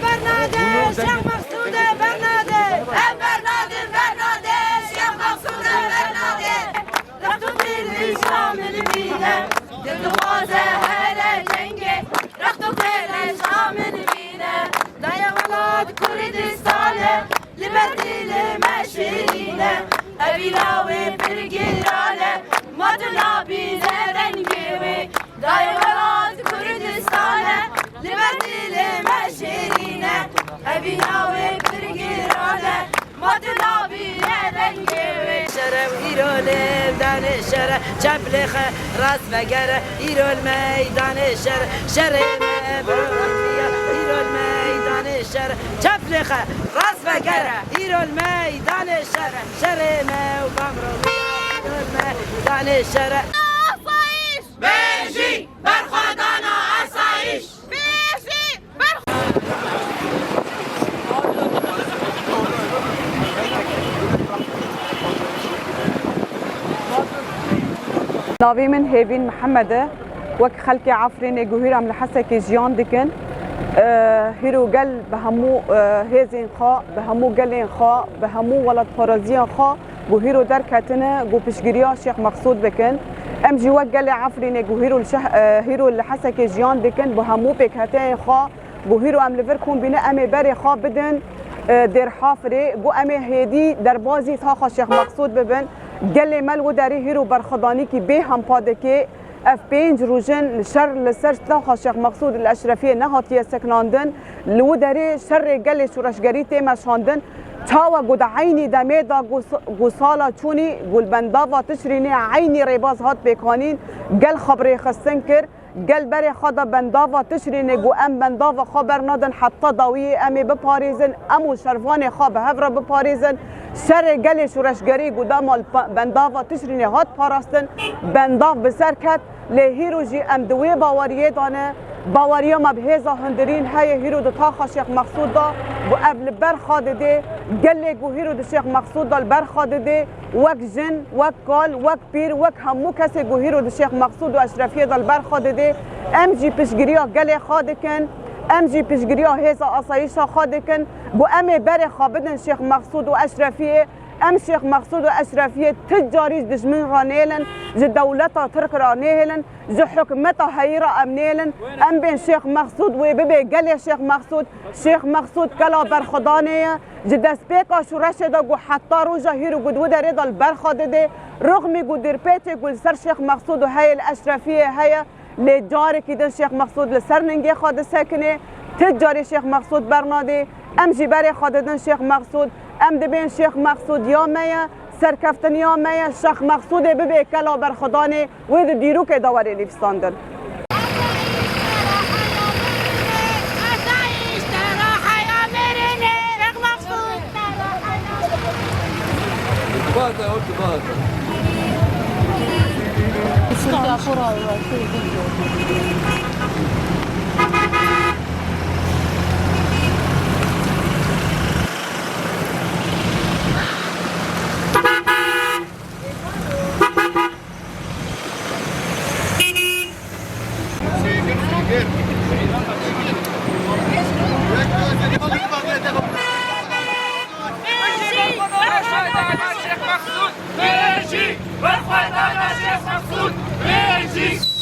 برنادر شيخ مقصود برنادر برنادر شيخ مقصود برنادر رخت دل شامل بینه دل دوازه هر جنگه رخت دل شامل بینه دای ولاد کردستانه لبدل مشرینه ابیلاوی برگرانه مدنا بینه رنگی دای ولاد کردستانه لبدل مشرینه ابیلاوی برگرانه مدنا بینه رنگی شرم ایران دان شر چپلخ راس بگره ایران میدان شرم برونیا ایران میدان چپلخ راس بگره ایران میدان شرم و بامرو ایران میدان آسایش بجی برخوادانا آسایش بجی ناوی من هیوین محمده وک خلق عفرین گوهرم لحسك جیان دکن هیرو گل به همو هزین خا به همو گلین خا به همو ولد پارازیان خا گو هیرو در کتنه گو پشگیریا شیخ مقصود بکن ام جی وک گل عفرین گو هیرو لحسك جیان دکن به همو بکته خا گو هیرو ام لور کن بینه ام بر خا بدن در حافره گو ام هدی در بازی تا شیخ مقصود ببن گل مل و داری هیرو برخدانی کی به هم پاده که اف 5 روزن شر لسر تا شیخ مقصود الاشرفیه نهاتیه سکناندن لو داری شر گل شورشگری تیم شاندن تاوا گود عینی دمیدا گوسالا چونی گل بنداوا تشرینی عینی ریباز هات بکانین گل خبری خستن کر گل بری خدا بنداوا تشرینی گو ام بنداوا خبر نادن حتی داوی امی بپاریزن امو شرفان خواب هفرا بپاریزن شر گل شورشگری گودام بنداوا تشرینی هات پاراستن بنداو بسر کت لهیرو جی ام دوی باوریه دانه باوریا ما بهزا هندرین های هیرو دو تا شیخ مقصود دا بو ابل برخاد ده گل گو هیرو دو شیخ مقصود دا برخاد ده وک جن وک کال وک پیر وک همو کسی گو هیرو دو شیخ مقصود و اشرفیه دا برخاد ده ام جی پشگیریا گل خاد کن ام جی پشگیریا هزا آسایشا خاد کن بو ام بر خابدن شیخ مقصود و اشرفیه ام شیخ مقصود و اشرفیه تجاری دشمن رانیلن ز دولتا ترک رانیلن ز حکمتا هیرا امنیلن ام بین شیخ مقصود و ببی گل شیخ مقصود کلا برخدانه ز دست پیکا شورش دا گو حتی روزا هیرو گدو داری دال برخاده ده رغمی گو در پیت گل سر شیخ مقصود و هی الاشرفیه هی لجاری که ده شیخ مقصود لسر ننگی خاد سکنه تجاری شیخ مقصود برناده ام جی بری خاددن شیخ مقصود ام دبین شیخ مقصود یا میا سرکفتن یا میا شیخ مقصود ببی کلا برخدانه و دیرو که دواری لیفستاندن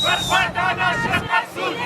برخوردانا شیخ مقصود